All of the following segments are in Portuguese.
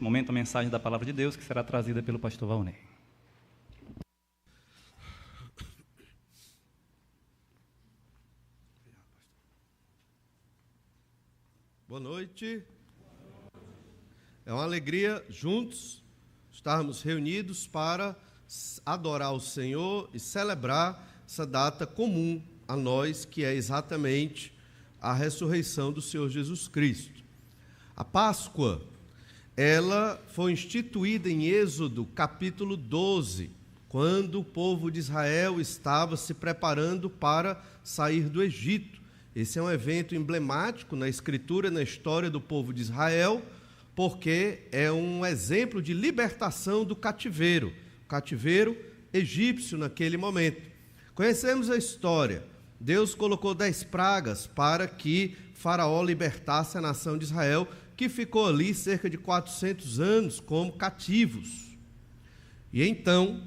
Momento, a mensagem da Palavra de Deus, que será trazida pelo pastor Valnei. Boa noite. É uma alegria juntos estarmos reunidos para adorar o Senhor e celebrar essa data comum a nós, que é exatamente a ressurreição do Senhor Jesus Cristo. A Páscoa, ela foi instituída em Êxodo, capítulo 12, quando o povo de Israel estava se preparando para sair do Egito. Esse é um evento emblemático na Escritura, na história do povo de Israel, porque é um exemplo de libertação do cativeiro, o cativeiro egípcio naquele momento. Conhecemos a história. Deus colocou 10 pragas para que Faraó libertasse a nação de Israel, que ficou ali cerca de 400 anos como cativos. E então,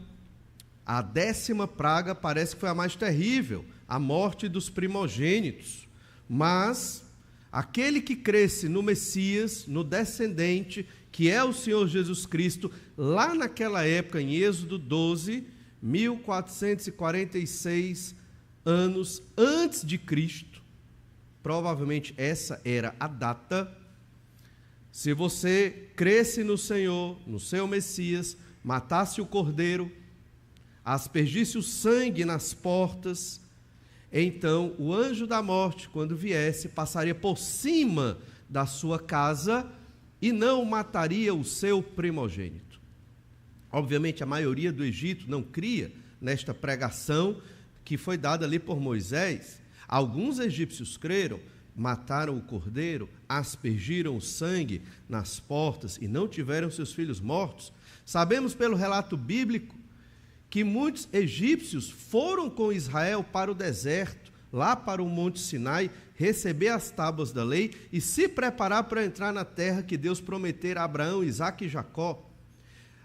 a 10ª praga parece que foi a mais terrível, a morte dos primogênitos. Mas aquele que cresce no Messias, no descendente, que é o Senhor Jesus Cristo, lá naquela época, em Êxodo 12, 1446 anos antes de Cristo, provavelmente essa era a data. Se você cresce no Senhor, no seu Messias, matasse o cordeiro, aspergisse o sangue nas portas, então o anjo da morte, quando viesse, passaria por cima da sua casa e não mataria o seu primogênito. Obviamente, a maioria do Egito não cria nesta pregação que foi dada ali por Moisés. Alguns egípcios creram, mataram o cordeiro, aspergiram o sangue nas portas e não tiveram seus filhos mortos. Sabemos pelo relato bíblico que muitos egípcios foram com Israel para o deserto, lá para o Monte Sinai, receber as tábuas da lei e se preparar para entrar na terra que Deus prometera a Abraão, Isaque e Jacó.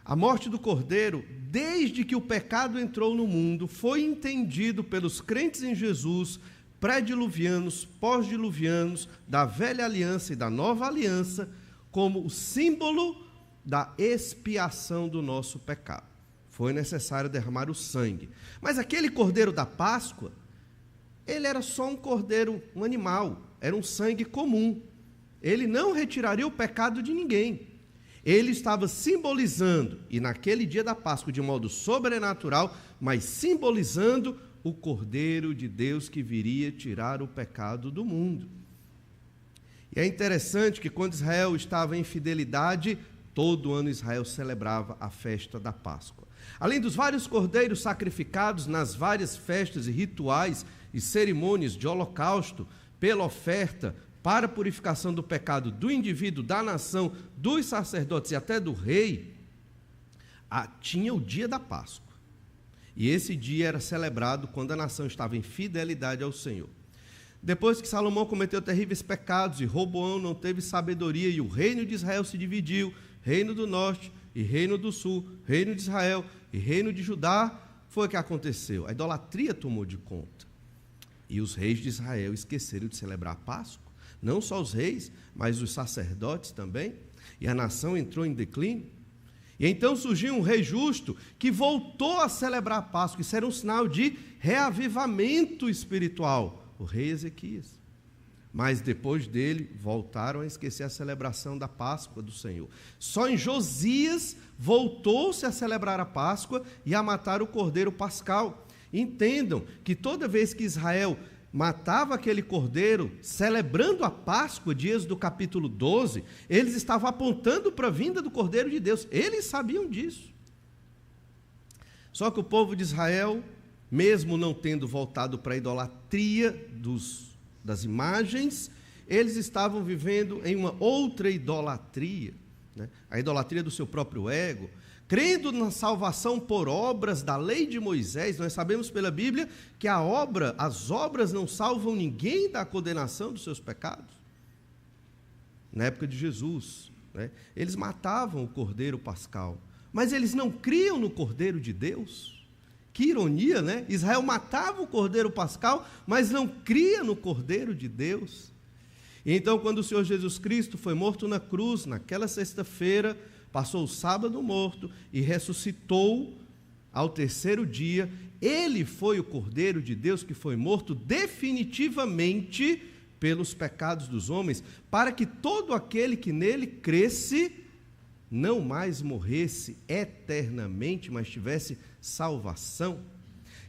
A morte do cordeiro, desde que o pecado entrou no mundo, foi entendido pelos crentes em Jesus, pré-diluvianos, pós-diluvianos, da velha aliança e da nova aliança, como o símbolo da expiação do nosso pecado. Foi necessário derramar o sangue. Mas aquele cordeiro da Páscoa, ele era só um cordeiro, um animal, era um sangue comum. Ele não retiraria o pecado de ninguém. Ele estava simbolizando, e naquele dia da Páscoa, de modo sobrenatural, mas simbolizando o Cordeiro de Deus que viria tirar o pecado do mundo. E é interessante que quando Israel estava em fidelidade, todo ano Israel celebrava a festa da Páscoa. Além dos vários cordeiros sacrificados nas várias festas e rituais e cerimônias de holocausto, pela oferta para a purificação do pecado do indivíduo, da nação, dos sacerdotes e até do rei, tinha o dia da Páscoa. E esse dia era celebrado quando a nação estava em fidelidade ao Senhor. Depois que Salomão cometeu terríveis pecados e Roboão não teve sabedoria e o reino de Israel se dividiu, reino do norte e reino do sul, reino de Israel e reino de Judá, foi o que aconteceu. A idolatria tomou de conta. E os reis de Israel esqueceram de celebrar a Páscoa. Não só os reis, mas os sacerdotes também. E a nação entrou em declínio. E então surgiu um rei justo que voltou a celebrar a Páscoa. Isso era um sinal de reavivamento espiritual, o rei Ezequias. Mas depois dele, voltaram a esquecer a celebração da Páscoa do Senhor. Só em Josias voltou-se a celebrar a Páscoa e a matar o cordeiro pascal. Entendam que toda vez que Israel matava aquele cordeiro, celebrando a Páscoa de Êxodo capítulo 12, eles estavam apontando para a vinda do Cordeiro de Deus. Eles sabiam disso. Só que o povo de Israel, mesmo não tendo voltado para a idolatria das imagens, eles estavam vivendo em uma outra idolatria, né? A idolatria do seu próprio ego, crendo na salvação por obras da lei de Moisés. Nós sabemos pela Bíblia que as obras não salvam ninguém da condenação dos seus pecados. Na época de Jesus, né, eles matavam o cordeiro pascal, mas eles não criam no Cordeiro de Deus. Que ironia, né? Israel matava o cordeiro pascal, mas não cria no Cordeiro de Deus. E então, quando o Senhor Jesus Cristo foi morto na cruz, naquela sexta-feira, passou o sábado morto e ressuscitou ao terceiro dia. Ele foi o Cordeiro de Deus que foi morto definitivamente pelos pecados dos homens, para que todo aquele que nele cresce não mais morresse eternamente, mas tivesse salvação.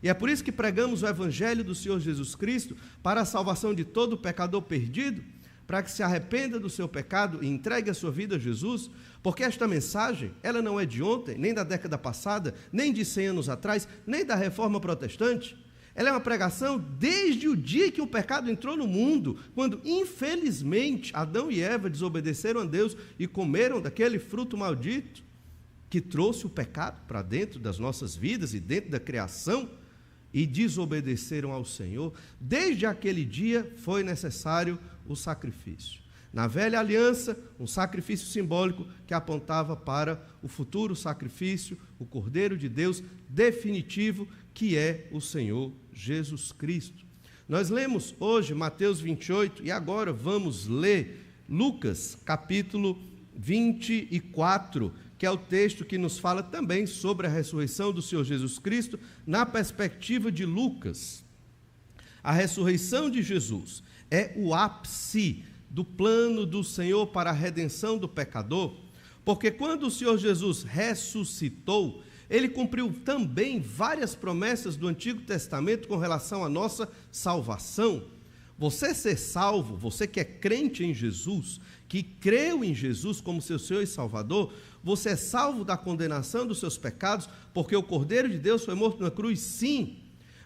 E é por isso que pregamos o Evangelho do Senhor Jesus Cristo para a salvação de todo pecador perdido, para que se arrependa do seu pecado e entregue a sua vida a Jesus, porque esta mensagem, ela não é de ontem, nem da década passada, nem de 100 anos atrás, nem da Reforma Protestante. Ela é uma pregação desde o dia que o pecado entrou no mundo, quando, infelizmente, Adão e Eva desobedeceram a Deus e comeram daquele fruto maldito que trouxe o pecado para dentro das nossas vidas e dentro da criação, e desobedeceram ao Senhor. Desde aquele dia foi necessário o sacrifício. Na velha aliança, um sacrifício simbólico que apontava para o futuro sacrifício, o Cordeiro de Deus definitivo, que é o Senhor Jesus Cristo. Nós lemos hoje Mateus 28 e agora vamos ler Lucas capítulo 24, que é o texto que nos fala também sobre a ressurreição do Senhor Jesus Cristo, na perspectiva de Lucas. A ressurreição de Jesus é o ápice do plano do Senhor para a redenção do pecador, porque quando o Senhor Jesus ressuscitou, ele cumpriu também várias promessas do Antigo Testamento com relação à nossa salvação. Você ser salvo, você que é crente em Jesus, que creu em Jesus como seu Senhor e Salvador, você é salvo da condenação dos seus pecados, porque o Cordeiro de Deus foi morto na cruz, sim.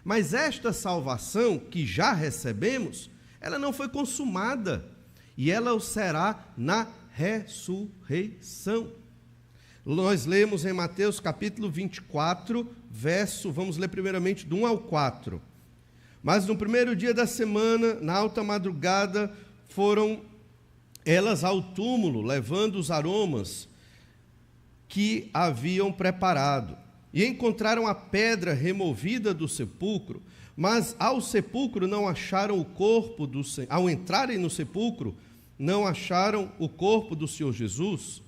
Mas esta salvação que já recebemos, ela não foi consumada, e ela o será na ressurreição. Nós lemos em Mateus capítulo 24, vamos ler primeiramente do 1 ao 4. Mas no primeiro dia da semana, na alta madrugada, foram elas ao túmulo, levando os aromas que haviam preparado. E encontraram a pedra removida do sepulcro, mas ao sepulcro não acharam o corpo do Senhor. Ao entrarem no sepulcro, não acharam o corpo do Senhor Jesus.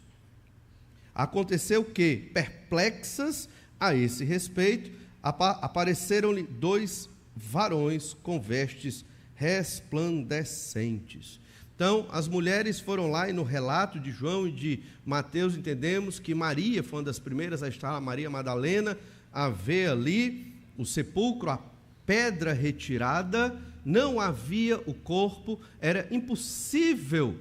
Aconteceu que, perplexas a esse respeito, apareceram-lhe 2 varões com vestes resplandecentes. Então, as mulheres foram lá e no relato de João e de Mateus entendemos que Maria foi uma das primeiras a estar lá, Maria Madalena, a ver ali o sepulcro, a pedra retirada, não havia o corpo, era impossível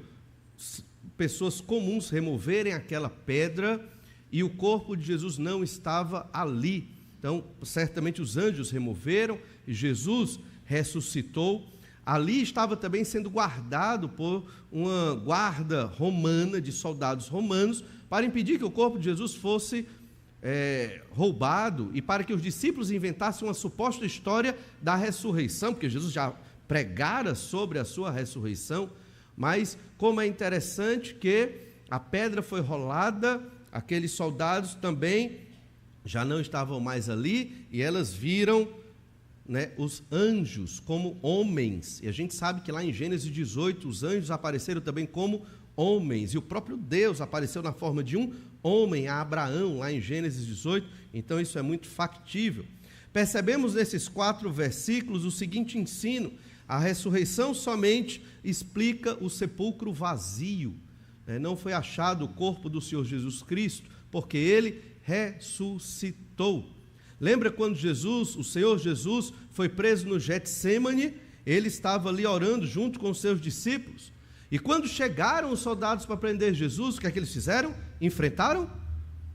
pessoas comuns removerem aquela pedra e o corpo de Jesus não estava ali. Então, certamente os anjos removeram e Jesus ressuscitou. Ali estava também sendo guardado por uma guarda romana, de soldados romanos, para impedir que o corpo de Jesus fosse roubado e para que os discípulos inventassem uma suposta história da ressurreição, porque Jesus já pregara sobre a sua ressurreição. Mas como é interessante que a pedra foi rolada, aqueles soldados também já não estavam mais ali e elas viram, os anjos como homens, e a gente sabe que lá em Gênesis 18 os anjos apareceram também como homens, e o próprio Deus apareceu na forma de um homem a Abraão, lá em Gênesis 18, então isso é muito factível. Percebemos nesses 4 versículos o seguinte ensino: a ressurreição somente explica o sepulcro vazio, não foi achado o corpo do Senhor Jesus Cristo, porque ele ressuscitou. Lembra quando o Senhor Jesus, foi preso no Getsêmani? Ele estava ali orando junto com os seus discípulos. E quando chegaram os soldados para prender Jesus, o que é que eles fizeram? Enfrentaram?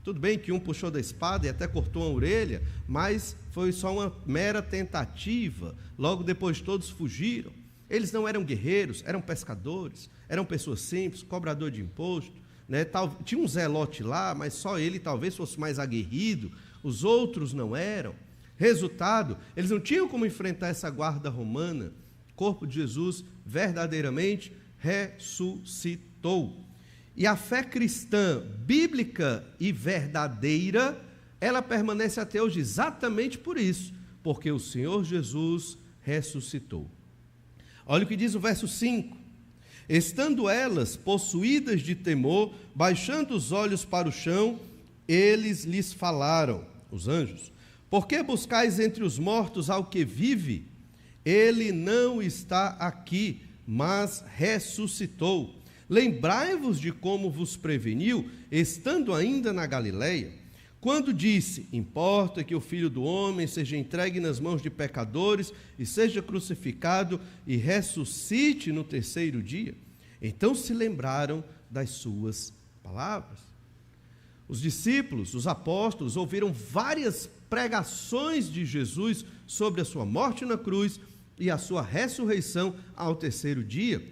Tudo bem que um puxou da espada e até cortou a orelha, mas foi só uma mera tentativa. Logo depois todos fugiram. Eles não eram guerreiros, eram pescadores, eram pessoas simples, cobrador de imposto. Tinha um zelote lá, mas só ele talvez fosse mais aguerrido, os outros não eram. Resultado, eles não tinham como enfrentar essa guarda romana. O corpo de Jesus verdadeiramente ressuscitou. E a fé cristã, bíblica e verdadeira, ela permanece até hoje exatamente por isso, porque o Senhor Jesus ressuscitou. Olha o que diz o verso 5. Estando elas possuídas de temor, baixando os olhos para o chão, eles lhes falaram, os anjos: por que buscais entre os mortos ao que vive? Ele não está aqui, mas ressuscitou. Lembrai-vos de como vos preveniu, estando ainda na Galileia, quando disse: importa que o Filho do Homem seja entregue nas mãos de pecadores e seja crucificado e ressuscite no terceiro dia. Então se lembraram das suas palavras. Os discípulos, os apóstolos, ouviram várias pregações de Jesus sobre a sua morte na cruz e a sua ressurreição ao terceiro dia.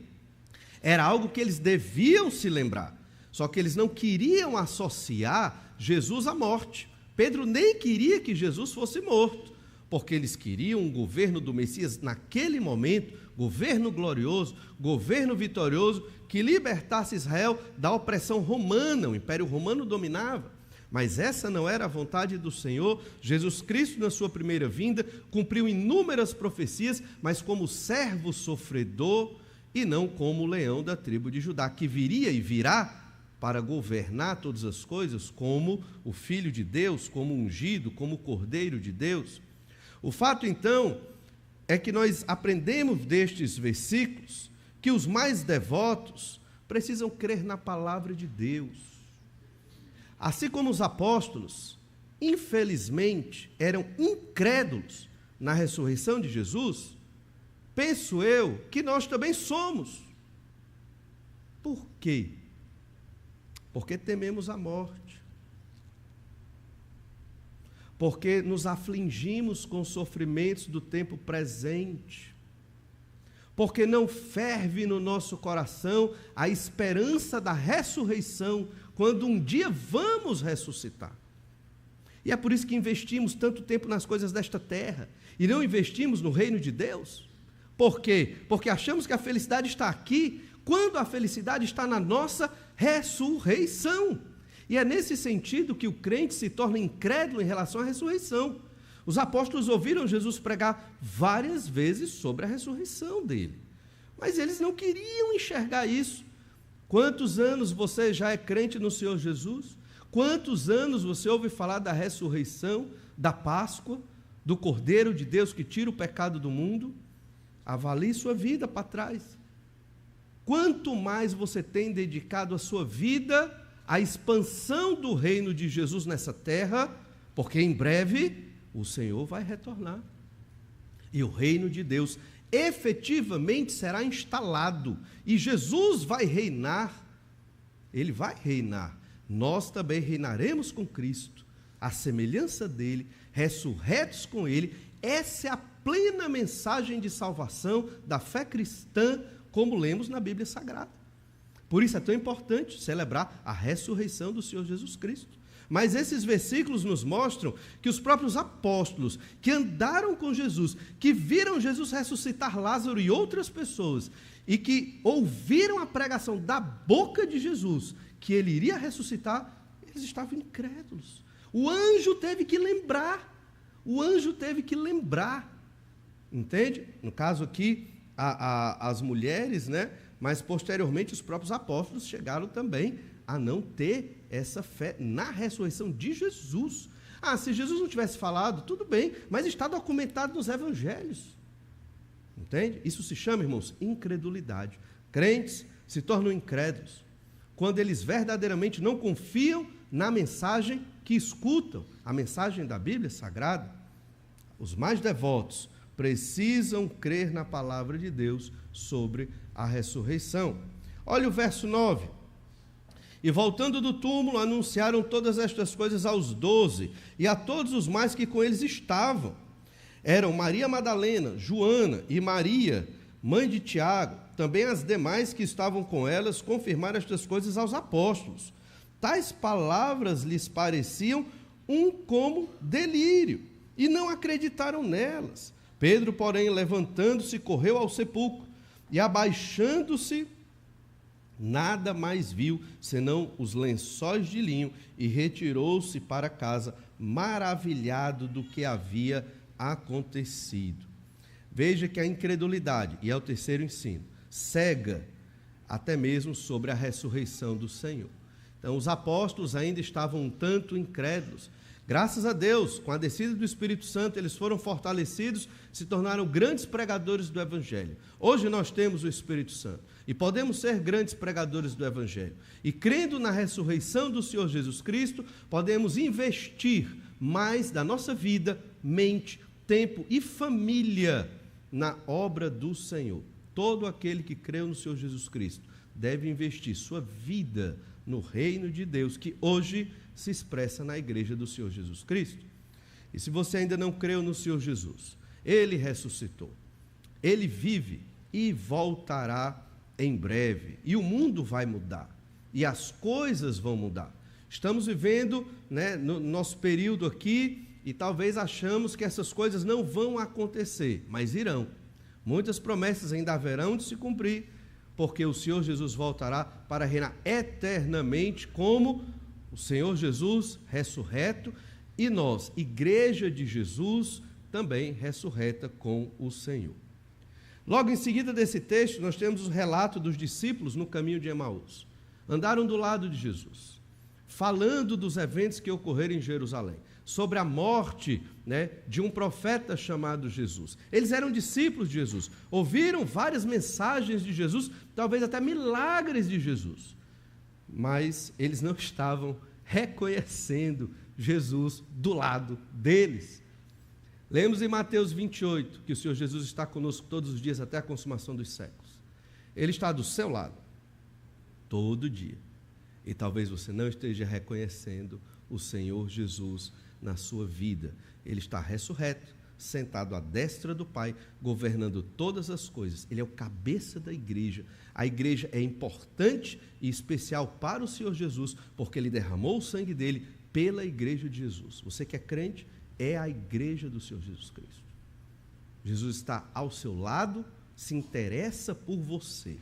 Era algo que eles deviam se lembrar, só que eles não queriam associar Jesus à morte. Pedro nem queria que Jesus fosse morto, porque eles queriam um governo do Messias naquele momento, governo glorioso, governo vitorioso, que libertasse Israel da opressão romana. O Império Romano dominava. Mas essa não era a vontade do Senhor. Jesus Cristo, na sua primeira vinda, cumpriu inúmeras profecias, mas como servo sofredor e não como o leão da tribo de Judá, que viria e virá para governar todas as coisas como o Filho de Deus, como ungido, como o Cordeiro de Deus. O fato, então, é que nós aprendemos destes versículos que os mais devotos precisam crer na palavra de Deus. Assim como os apóstolos, infelizmente, eram incrédulos na ressurreição de Jesus, penso eu que nós também somos. Por quê? Porque tememos a morte. Porque nos afligimos com os sofrimentos do tempo presente. Porque não ferve no nosso coração a esperança da ressurreição, quando um dia vamos ressuscitar. E é por isso que investimos tanto tempo nas coisas desta terra e não investimos no reino de Deus. Por quê? Porque achamos que a felicidade está aqui, quando a felicidade está na nossa ressurreição. E é nesse sentido que o crente se torna incrédulo em relação à ressurreição. Os apóstolos ouviram Jesus pregar várias vezes sobre a ressurreição dele, mas eles não queriam enxergar isso. Quantos anos você já é crente no Senhor Jesus? Quantos anos você ouve falar da ressurreição, da Páscoa, do Cordeiro de Deus que tira o pecado do mundo? Avalie sua vida para trás. Quanto mais você tem dedicado a sua vida à expansão do reino de Jesus nessa terra, porque em breve o Senhor vai retornar. E o reino de Deus efetivamente será instalado. E Jesus vai reinar. Ele vai reinar. Nós também reinaremos com Cristo, à semelhança dele, ressurretos com ele. Essa é a plena mensagem de salvação da fé cristã, como lemos na Bíblia Sagrada. Por isso é tão importante celebrar a ressurreição do Senhor Jesus Cristo. Mas esses versículos nos mostram que os próprios apóstolos que andaram com Jesus, que viram Jesus ressuscitar Lázaro e outras pessoas, e que ouviram a pregação da boca de Jesus, que ele iria ressuscitar, eles estavam incrédulos. O anjo teve que lembrar. Entende? No caso aqui, as mulheres, né? Mas posteriormente os próprios apóstolos chegaram também a não ter essa fé na ressurreição de Jesus. Se Jesus não tivesse falado, tudo bem, mas está documentado nos evangelhos. Entende? Isso se chama, irmãos, incredulidade. Crentes se tornam incrédulos quando eles verdadeiramente não confiam na mensagem que escutam, a mensagem da Bíblia Sagrada. Os mais devotos precisam crer na palavra de Deus sobre a ressurreição. Olha o verso 9. E voltando do túmulo, anunciaram todas estas coisas aos 12 e a todos os mais que com eles estavam. Eram Maria Madalena, Joana e Maria, mãe de Tiago. Também as demais que estavam com elas confirmaram estas coisas aos apóstolos. Tais palavras lhes pareciam como delírio, e não acreditaram nelas. Pedro, porém, levantando-se, correu ao sepulcro, e abaixando-se, nada mais viu, senão os lençóis de linho, e retirou-se para casa, maravilhado do que havia acontecido. Veja que a incredulidade, e é o terceiro ensino, cega até mesmo sobre a ressurreição do Senhor. Então, os apóstolos ainda estavam um tanto incrédulos. Graças a Deus, com a descida do Espírito Santo, eles foram fortalecidos, se tornaram grandes pregadores do Evangelho. Hoje nós temos o Espírito Santo e podemos ser grandes pregadores do Evangelho. E crendo na ressurreição do Senhor Jesus Cristo, podemos investir mais da nossa vida, mente, tempo e família na obra do Senhor. Todo aquele que creu no Senhor Jesus Cristo deve investir sua vida no reino de Deus, que hoje se expressa na igreja do Senhor Jesus Cristo. E se você ainda não creu no Senhor Jesus, Ele ressuscitou, Ele vive e voltará em breve. E o mundo vai mudar, e as coisas vão mudar. Estamos vivendo, no nosso período aqui, e talvez achamos que essas coisas não vão acontecer, mas irão. Muitas promessas ainda haverão de se cumprir, porque o Senhor Jesus voltará para reinar eternamente como o Senhor Jesus ressurreto, e nós, igreja de Jesus, também ressurreta com o Senhor. Logo em seguida desse texto, nós temos o relato dos discípulos no caminho de Emaús. Andaram do lado de Jesus, falando dos eventos que ocorreram em Jerusalém, sobre a morte de um profeta chamado Jesus. Eles eram discípulos de Jesus, ouviram várias mensagens de Jesus, talvez até milagres de Jesus, mas eles não estavam reconhecendo Jesus do lado deles. Lemos em Mateus 28 que o Senhor Jesus está conosco todos os dias até a consumação dos séculos. Ele está do seu lado todo dia, e talvez você não esteja reconhecendo o Senhor Jesus na sua vida. Ele está ressurreto, sentado à destra do Pai, governando todas as coisas. Ele é o cabeça da igreja. A igreja é importante e especial para o Senhor Jesus, porque Ele derramou o sangue dele pela igreja de Jesus. Você que é crente, é a igreja do Senhor Jesus Cristo. Jesus está ao seu lado, se interessa por você.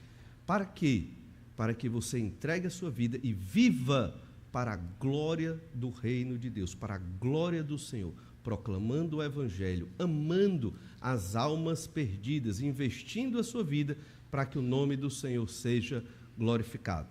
Para quê? Para que você entregue a sua vida e viva para a glória do reino de Deus, para a glória do Senhor, proclamando o Evangelho, amando as almas perdidas, investindo a sua vida para que o nome do Senhor seja glorificado.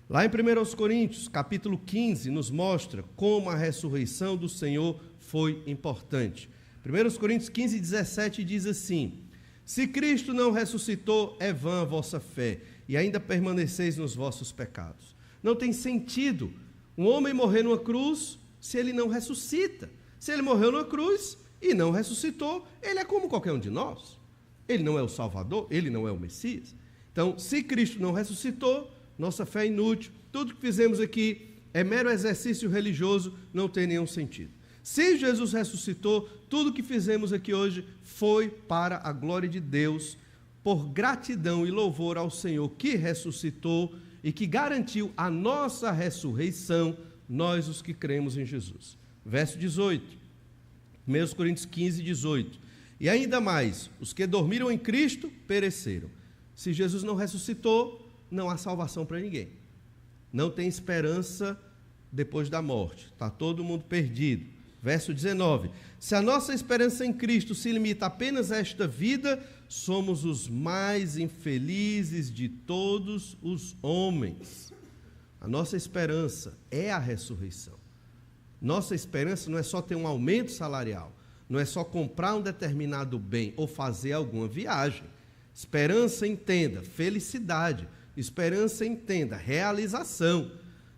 Lá em 1 Coríntios, capítulo 15, nos mostra como a ressurreição do Senhor foi importante. 1 Coríntios 15, 17 diz assim: se Cristo não ressuscitou, é vã a vossa fé, e ainda permaneceis nos vossos pecados. Não tem sentido um homem morrer numa cruz se ele não ressuscita. Se ele morreu numa cruz e não ressuscitou, ele é como qualquer um de nós. Ele não é o Salvador, ele não é o Messias. Então, se Cristo não ressuscitou, nossa fé é inútil. Tudo que fizemos aqui é mero exercício religioso, não tem nenhum sentido. Se Jesus ressuscitou, tudo que fizemos aqui hoje foi para a glória de Deus, por gratidão e louvor ao Senhor que ressuscitou e que garantiu a nossa ressurreição, nós os que cremos em Jesus. Verso 18, 1 Coríntios 15, 18. E ainda mais, os que dormiram em Cristo pereceram. Se Jesus não ressuscitou, não há salvação para ninguém. Não tem esperança depois da morte. Está todo mundo perdido. Verso 19. Se a nossa esperança em Cristo se limita apenas a esta vida, somos os mais infelizes de todos os homens. A nossa esperança é a ressurreição. Nossa esperança não é só ter um aumento salarial, não é só comprar um determinado bem ou fazer alguma viagem. Esperança, entenda, felicidade. Esperança, entenda, realização.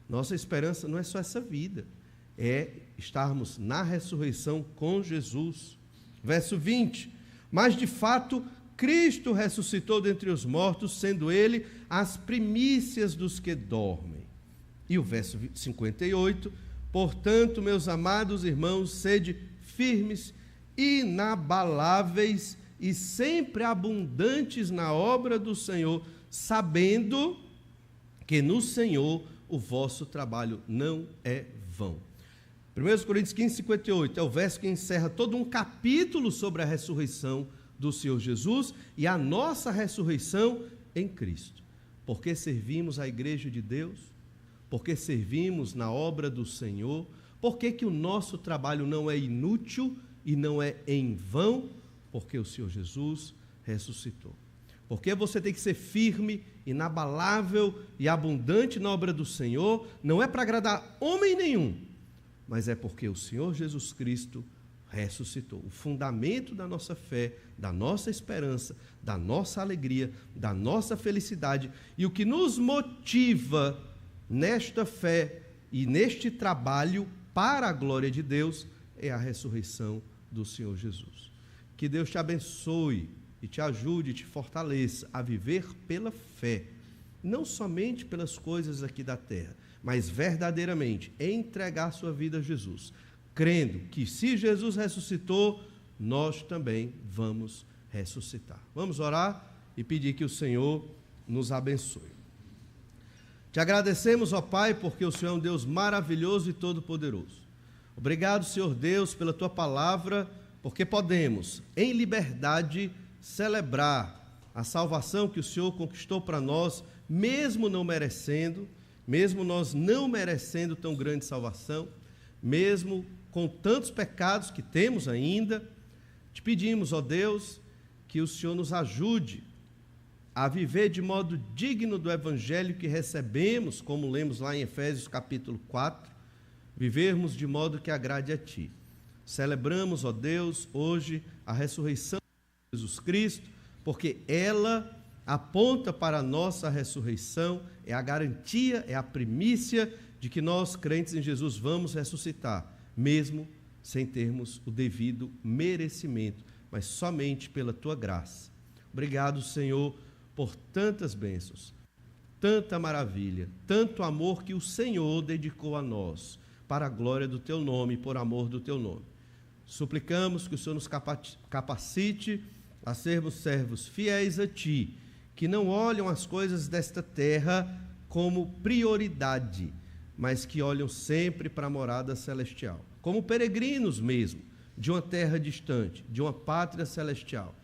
Nossa esperança não é só essa vida, é estarmos na ressurreição com Jesus. Verso 20. Mas de fato, Cristo ressuscitou dentre os mortos, sendo Ele as primícias dos que dormem. E o verso 58. Portanto, meus amados irmãos, sede firmes, inabaláveis e sempre abundantes na obra do Senhor, sabendo que no Senhor o vosso trabalho não é vão. 1 Coríntios 15, 58 é o verso que encerra todo um capítulo sobre a ressurreição do Senhor Jesus e a nossa ressurreição em Cristo. Porque servimos a igreja de Deus, porque servimos na obra do Senhor, porque que o nosso trabalho não é inútil e não é em vão, porque o Senhor Jesus ressuscitou. Porque você tem que ser firme, inabalável e abundante na obra do Senhor, não é para agradar homem nenhum, mas é porque o Senhor Jesus Cristo ressuscitou. O fundamento da nossa fé, da nossa esperança, da nossa alegria, da nossa felicidade, e o que nos motiva nesta fé e neste trabalho para a glória de Deus é a ressurreição do Senhor Jesus. Que Deus te abençoe e te ajude e te fortaleça a viver pela fé, não somente pelas coisas aqui da terra, mas verdadeiramente entregar sua vida a Jesus, crendo que se Jesus ressuscitou, nós também vamos ressuscitar. Vamos orar e pedir que o Senhor nos abençoe. Te agradecemos, ó Pai, porque o Senhor é um Deus maravilhoso e todo-poderoso. Obrigado, Senhor Deus, pela Tua palavra, porque podemos, em liberdade, celebrar a salvação que o Senhor conquistou para nós, mesmo não merecendo, mesmo nós não merecendo tão grande salvação, mesmo com tantos pecados que temos ainda. Te pedimos, ó Deus, que o Senhor nos ajude a viver de modo digno do evangelho que recebemos, como lemos lá em Efésios capítulo 4, vivermos de modo que agrade a Ti. Celebramos, ó Deus, hoje a ressurreição de Jesus Cristo, porque ela aponta para a nossa ressurreição, é a garantia, é a primícia de que nós, crentes em Jesus, vamos ressuscitar, mesmo sem termos o devido merecimento, mas somente pela Tua graça. Obrigado, Senhor, por tantas bênçãos, tanta maravilha, tanto amor que o Senhor dedicou a nós, para a glória do Teu nome e por amor do Teu nome. Suplicamos que o Senhor nos capacite a sermos servos fiéis a Ti, que não olham as coisas desta terra como prioridade, mas que olham sempre para a morada celestial, como peregrinos mesmo, de uma terra distante, de uma pátria celestial.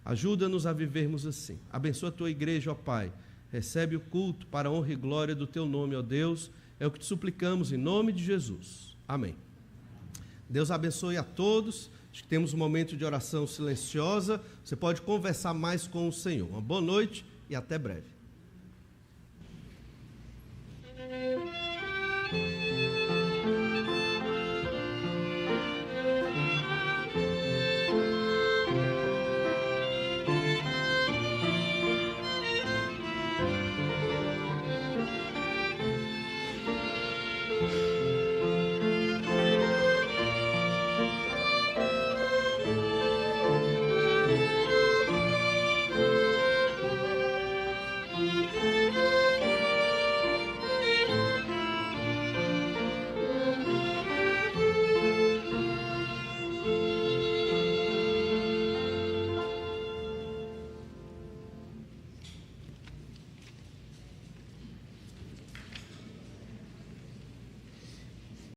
Ajuda-nos a vivermos assim. Abençoa a Tua igreja, ó Pai. Recebe o culto para a honra e glória do Teu nome, ó Deus. É o que te suplicamos em nome de Jesus. Amém. Deus abençoe a todos. Acho que temos um momento de oração silenciosa. Você pode conversar mais com o Senhor. Uma boa noite e até breve.